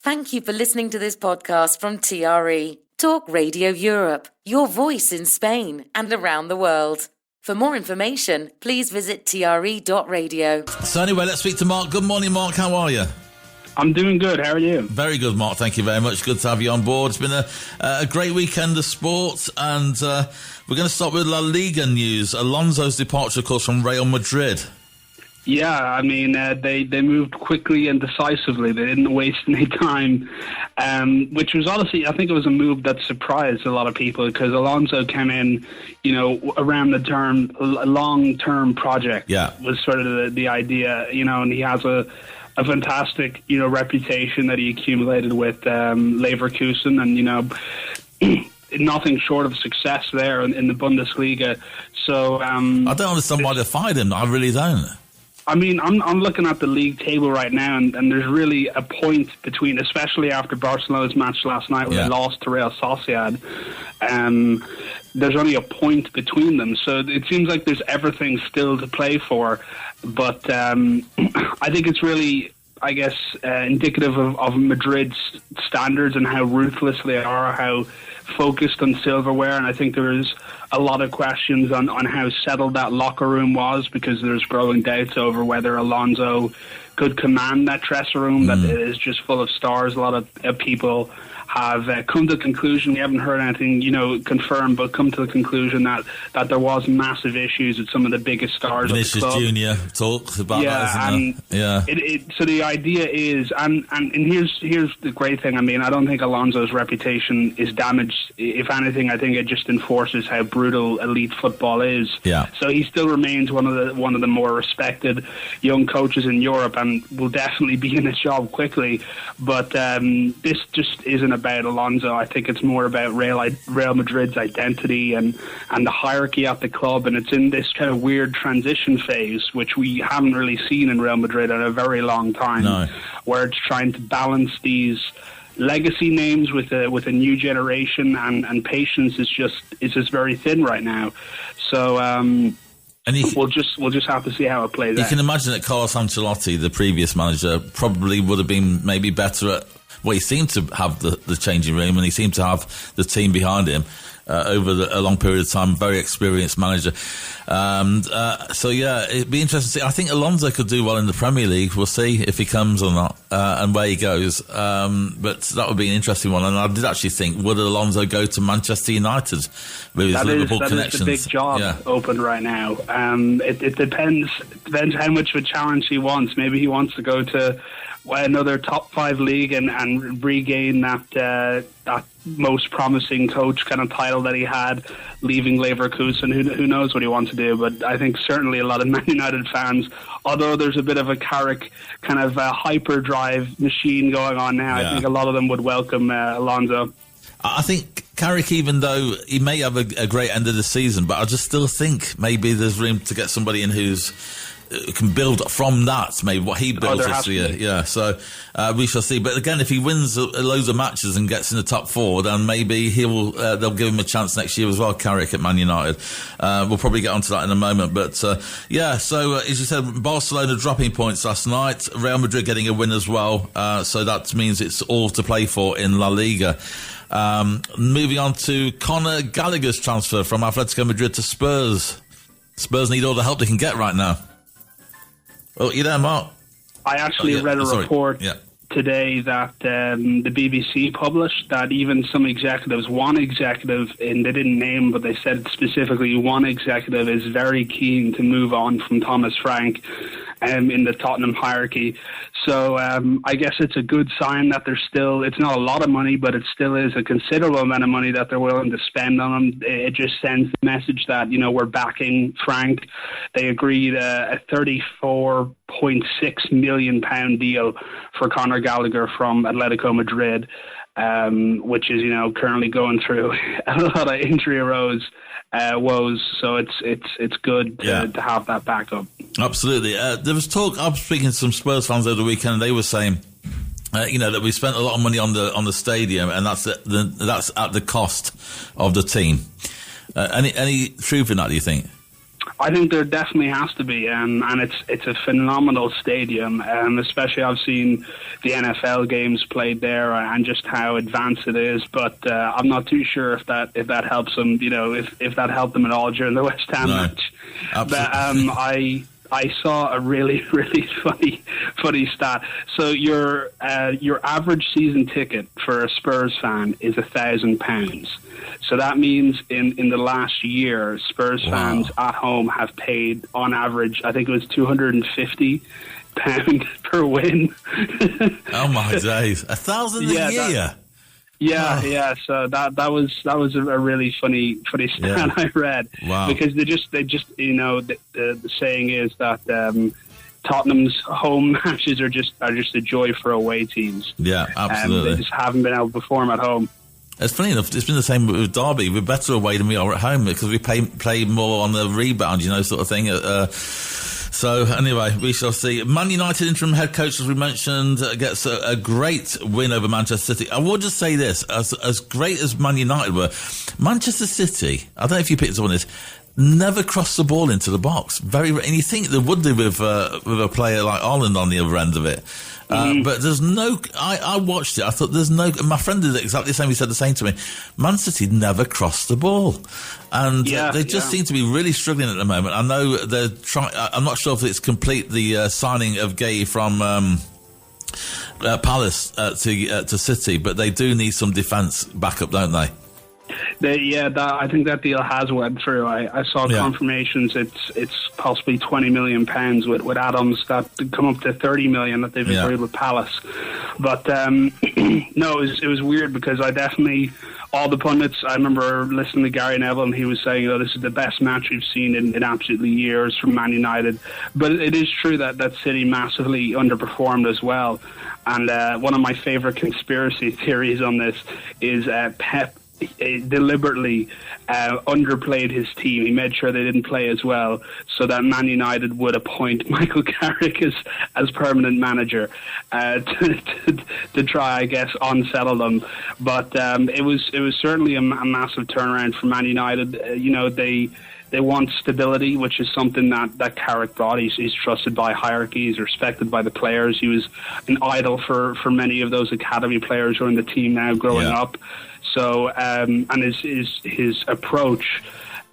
Thank you for listening to this podcast from TRE, Talk Radio Europe, your voice in Spain and around the world. For more information, please visit tre.radio. So anyway, let's speak to Mark. Good morning, Mark. How are you? I'm doing good. How are you? Very good, Mark. Thank you very much. Good to have you on board. It's been a great weekend of sport, and we're going to start with La Liga news. Alonso's departure, of course, from Real Madrid. Yeah, I mean, they moved quickly and decisively. They didn't waste any time, which was honestly, I think it was a move that surprised a lot of people because Alonso came in, around the term, a long-term project. Yeah. Was sort of the idea, and he has a fantastic, reputation that he accumulated with Leverkusen and, nothing short of success there in the Bundesliga. So I don't understand why they fired him. I really don't. I mean, I'm looking at the league table right now, and there's really a point between, especially after Barcelona's match last night where they lost to Real Sociedad. There's only a point between them, so it seems like there's everything still to play for. But I think it's really, I guess, indicative of Madrid's standards and how ruthless they are, how focused on silverware, and I think there is a lot of questions on how settled that locker room was because there's growing doubts over whether Alonso could command that dressing room that is just full of stars. A lot of people have come to the conclusion, we haven't heard anything, confirmed, but come to the conclusion that there was massive issues with some of the biggest stars Vinicius of the club. Jr. talks about that, isn't it? So the idea is, and here's the great thing. I mean, I don't think Alonso's reputation is damaged. If anything, I think it just enforces how brutal elite football is. Yeah. So he still remains one of the more respected young coaches in Europe, and will definitely be in his job quickly. But this just isn't about Alonso. I think it's more about Real Madrid's identity and the hierarchy at the club, and it's in this kind of weird transition phase which we haven't really seen in Real Madrid in a very long time, where it's trying to balance these legacy names with a new generation, and patience is just very thin right now. So we'll just have to see how it plays out. You can imagine that Carlos Ancelotti, the previous manager, probably would have been maybe better at. Well, he seemed to have the changing room, and he seemed to have the team behind him over a long period of time. Very experienced manager. So, it'd be interesting to see. I think Alonso could do well in the Premier League. We'll see if he comes or not and where he goes. But that would be an interesting one. And I did actually think, would Alonso go to Manchester United with his Liverpool connections? That is the big job open right now. It depends how much of a challenge he wants. Maybe he wants to go to another top 5 league and regain that most promising coach kind of title that he had leaving Leverkusen. Who knows what he wants to do, but I think certainly a lot of Man United fans, although there's a bit of a Carrick kind of hyperdrive machine going on now, I think a lot of them would welcome Alonso. I think Carrick, even though he may have a great end of the season, but I just still think maybe there's room to get somebody in who's can build from that, maybe what he built this year. Yeah, so we shall see. But again, if he wins loads of matches and gets in the top 4, then maybe they'll give him a chance next year as well, Carrick at Man United. We'll probably get onto that in a moment. But so as you said, Barcelona dropping points last night, Real Madrid getting a win as well. So that means it's all to play for in La Liga. Moving on to Conor Gallagher's transfer from Atletico Madrid to Spurs. Spurs need all the help they can get right now. Oh, you there, Mark? I actually read a report today that the BBC published that even some executives, one executive, and they didn't name, but they said specifically one executive is very keen to move on from Thomas Frank in the Tottenham hierarchy. So I guess it's a good sign that there's still, it's not a lot of money, but it still is a considerable amount of money that they're willing to spend on him. It just sends the message that, we're backing Frank. They agreed a £34.6 million deal for Conor Gallagher from Atletico Madrid, which is, currently going through a lot of injury woes. So it's good to have that backup. Absolutely. There was talk. I was speaking to some Spurs fans over the weekend, and they were saying, that we spent a lot of money on the stadium, and that's at the cost of the team. Any truth in that? Do you think? I think there definitely has to be, and it's a phenomenal stadium. Especially I've seen the NFL games played there, and just how advanced it is. But I'm not too sure if that helps them. If that helped them at all during the West Ham match. Absolutely. But I saw a really, really funny stat. So your average season ticket for a Spurs fan is £1,000. So that means in the last year, Spurs fans at home have paid on average, I think it was £250 per win. Oh my days! $1,000 a year. Yeah. So that was a really funny stat I read. Wow. Because they just the saying is that Tottenham's home matches are just a joy for away teams. Yeah, absolutely. They just haven't been able to perform at home. It's funny enough, it's been the same with Derby. We're better away than we are at home because we play more on the rebound, sort of thing. So anyway, we shall see. Man United interim head coach, as we mentioned, gets a great win over Manchester City. I will just say this, as great as Man United were, Manchester City, I don't know if you picked up on this, never crossed the ball into the box. And you think they would do with a player like Holland on the other end of it. But there's no... I watched it. I thought there's no... My friend did exactly the same. He said the same to me. Man City never crossed the ball. And they just seem to be really struggling at the moment. I know they're trying... I'm not sure if it's complete, the signing of Gay from Palace to City, but they do need some defence backup, don't they? I think that deal has went through. I saw confirmations. It's possibly £20 million with Adams that come up to £30 million that they've agreed with Palace. But no, it was weird because I definitely, all the pundits, I remember listening to Gary Neville and he was saying, this is the best match we've seen in absolutely years from Man United. But it is true that City massively underperformed as well. And one of my favourite conspiracy theories on this is Pep deliberately underplayed his team. He made sure they didn't play as well so that Man United would appoint Michael Carrick as permanent manager to try, I guess, unsettle them. But it was certainly a massive turnaround for Man United. They want stability, which is something that Carrick brought. He's trusted by hierarchy. He's respected by the players. He was an idol for many of those academy players who are in the team now growing up. So, and his approach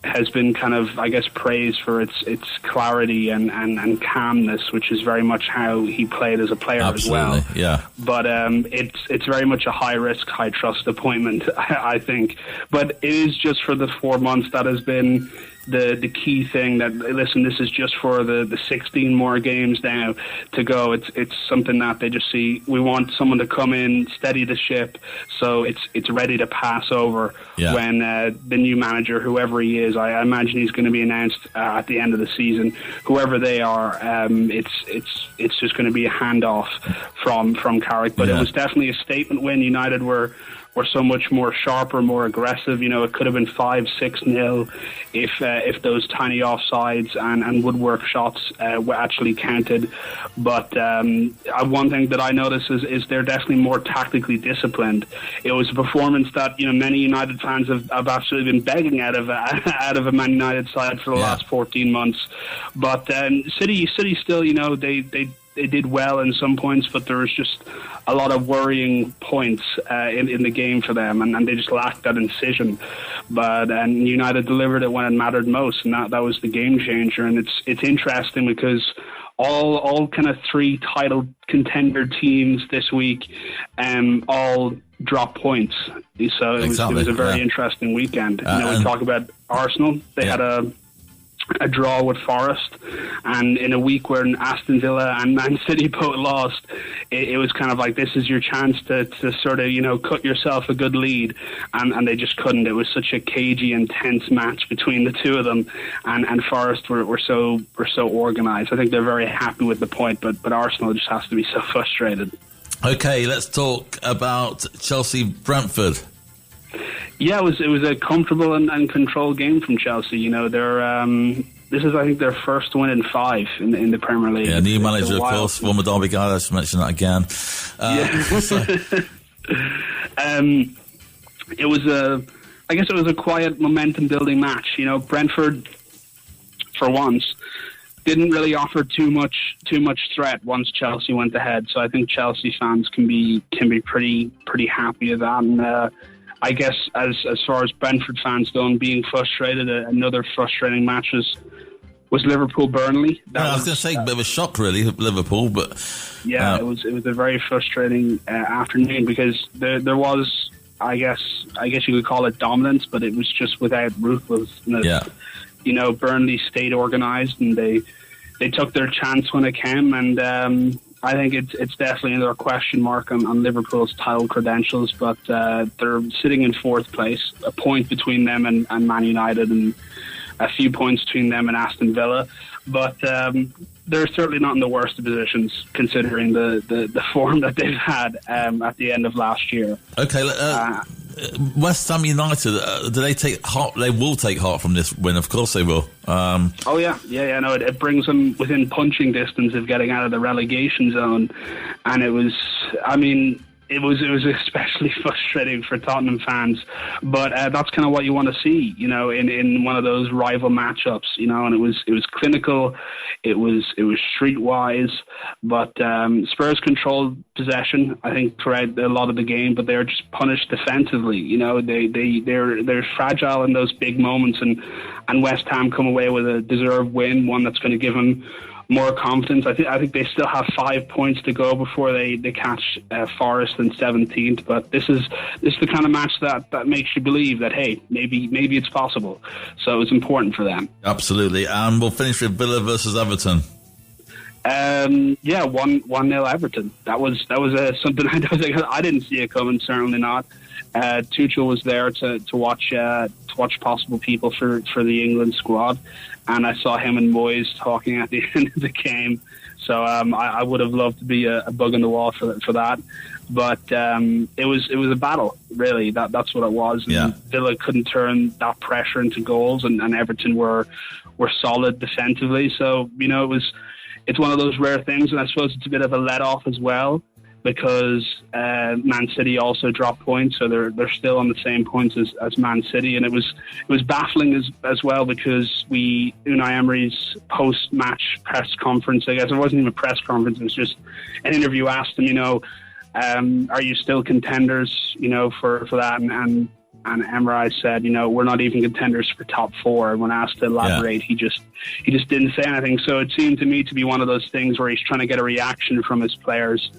has been kind of, I guess, praised for its clarity and calmness, which is very much how he played as a player as well. Yeah. But it's very much a high risk, high trust appointment, I think. But it is just for the 4 months that has been the key thing. That, listen, this is just for the 16 more games now to go. It's something that they just see. We want someone to come in, steady the ship, so it's ready to pass over when the new manager, whoever he is, I imagine he's going to be announced at the end of the season. Whoever they are, it's just going to be a handoff from Carrick. But it was definitely a statement win. United were so much more sharper, more aggressive. It could have been 5-6-0 if those tiny offsides and woodwork shots were actually counted. But one thing that I noticed is they're definitely more tactically disciplined. It was a performance that many United fans have absolutely been begging out of a Man United side for the last 14 months. But City still, they did well in some points, but there was just a lot of worrying points in the game for them, and they just lacked that incision. But United delivered it when it mattered most, and that was the game changer. And it's interesting because all kind of three title contender teams this week all dropped points. So it was a very interesting weekend. We talk about Arsenal. They had a draw with Forest, and in a week where Aston Villa and Man City both lost, it was kind of like, this is your chance to sort of cut yourself a good lead, and they just couldn't. It was such a cagey, intense match between the two of them, and Forest were so organised. I think they're very happy with the point, but Arsenal just has to be so frustrated. Okay, let's talk about Chelsea-Brentford. Yeah, it was a comfortable and controlled game from Chelsea. This is, I think, their first win in 5 in the Premier League. Yeah, new manager, of course, former Derby guy. Let's mention that again. It was a quiet momentum building match. Brentford for once, didn't really offer too much threat once Chelsea went ahead. So I think Chelsea fans can be pretty happy with that. And I guess as far as Brentford fans go and being frustrated, another frustrating match was Liverpool-Burnley. I was going to say a bit of a shock, really, Liverpool, but yeah, it was a very frustrating afternoon because there was, I guess you could call it dominance, but it was just without ruthlessness. Yeah. You know, Burnley stayed organised and they took their chance when it came, and I think it's definitely another question mark on Liverpool's title credentials, but they're sitting in fourth place, a point between them and Man United, and a few points between them and Aston Villa. But they're certainly not in the worst of positions considering the form that they've had at the end of last year. Okay, West Ham United, do they take heart? They will take heart from this win, of course they will. Oh yeah. No, it brings them within punching distance of getting out of the relegation zone, and it was especially frustrating for Tottenham fans, but that's kind of what you want to see, you know, in one of those rival matchups, you know. And it was clinical, it was streetwise, but Spurs controlled possession, I think, throughout a lot of the game, but they were just punished defensively. You know, they're fragile in those big moments, and West Ham come away with a deserved win, one that's going to give them more confidence. I think they still have 5 points to go before they catch Forest in 17th. But this is the kind of match that makes you believe that, hey, maybe it's possible. So it's important for them. Absolutely. And we'll finish with Villa versus Everton. 1-0 Everton. That was something I didn't see it coming. Certainly not. Tuchel was there to watch possible people for the England squad, and I saw him and Moyes talking at the end of the game. So I would have loved to be a bug on the wall for that, but it was a battle, really. That's what it was. Yeah. And Villa couldn't turn that pressure into goals, and Everton were solid defensively. So, you know, it's one of those rare things, and I suppose it's a bit of a let-off as well, because Man City also dropped points, so they're still on the same points as Man City. And it was baffling as well, because Unai Emery's post-match press conference, I guess it wasn't even a press conference, it was just an interview, asked him, you know, are you still contenders, you know, for that? And Emery said, you know, we're not even contenders for top four. And when asked to elaborate, he just didn't say anything. So it seemed to me to be one of those things where he's trying to get a reaction from his players.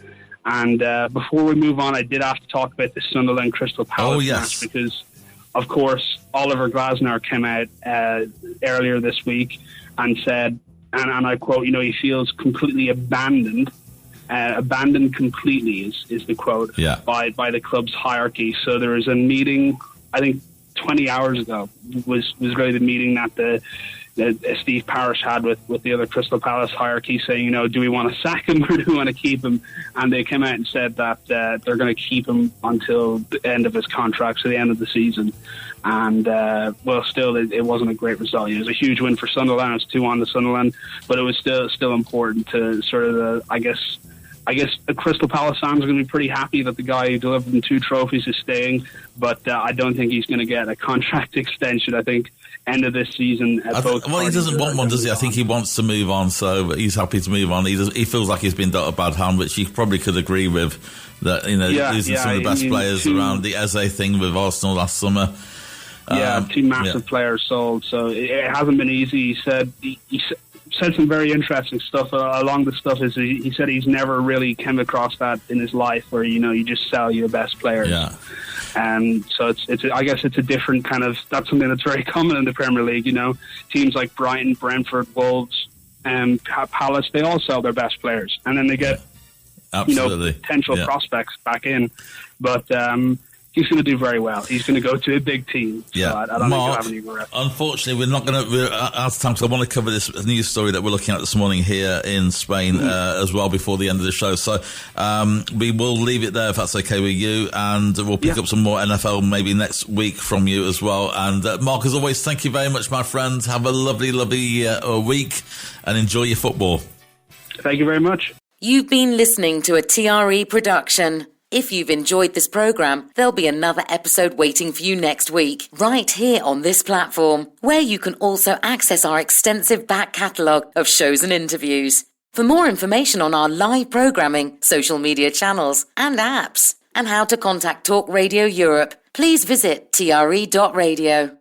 And before we move on, I did have to talk about the Sunderland Crystal Palace match, because, of course, Oliver Glasner came out earlier this week and said, and I quote, you know, he feels completely abandoned completely is the quote, by the club's hierarchy. So there was a meeting, I think 20 hours ago, was really the meeting that Steve Parish had with the other Crystal Palace hierarchy, saying, you know, do we want to sack him or do we want to keep him? And they came out and said that they're going to keep him until the end of his contract, so the end of the season. And still, it wasn't a great result. It was a huge win for Sunderland. It was 2-1 to Sunderland, but it was still important to sort of I guess the Crystal Palace fans are going to be pretty happy that the guy who delivered them 2 trophies is staying, but I don't think he's going to get a contract extension. I think end of this season. He doesn't want one, does he? I think he wants to move on, so he's happy to move on. He feels like he's been dealt a bad hand, which you probably could agree with. That, you know, losing some of the best players around, the Eze thing with Arsenal last summer. 2 massive players sold, so it hasn't been easy. He said some very interesting stuff. Along the stuff is he said he's never really came across that in his life, where, you know, you just sell your best players. Yeah. And so I guess it's a different kind of, that's something that's very common in the Premier League. You know, teams like Brighton, Brentford, Wolves, and Palace, they all sell their best players, and then they get potential prospects back in. But he's going to do very well. He's going to go to a big team. So Yeah, I don't think he'll have any regret. Unfortunately, we're out of time, because I want to cover this news story that we're looking at this morning here in Spain as well before the end of the show. So we will leave it there if that's okay with you, and we'll pick up some more NFL maybe next week from you as well. And Mark, as always, thank you very much, my friend. Have a lovely, lovely week and enjoy your football. Thank you very much. You've been listening to a TRE production. If you've enjoyed this programme, there'll be another episode waiting for you next week, right here on this platform, where you can also access our extensive back catalogue of shows and interviews. For more information on our live programming, social media channels and apps, and how to contact Talk Radio Europe, please visit TRE.radio.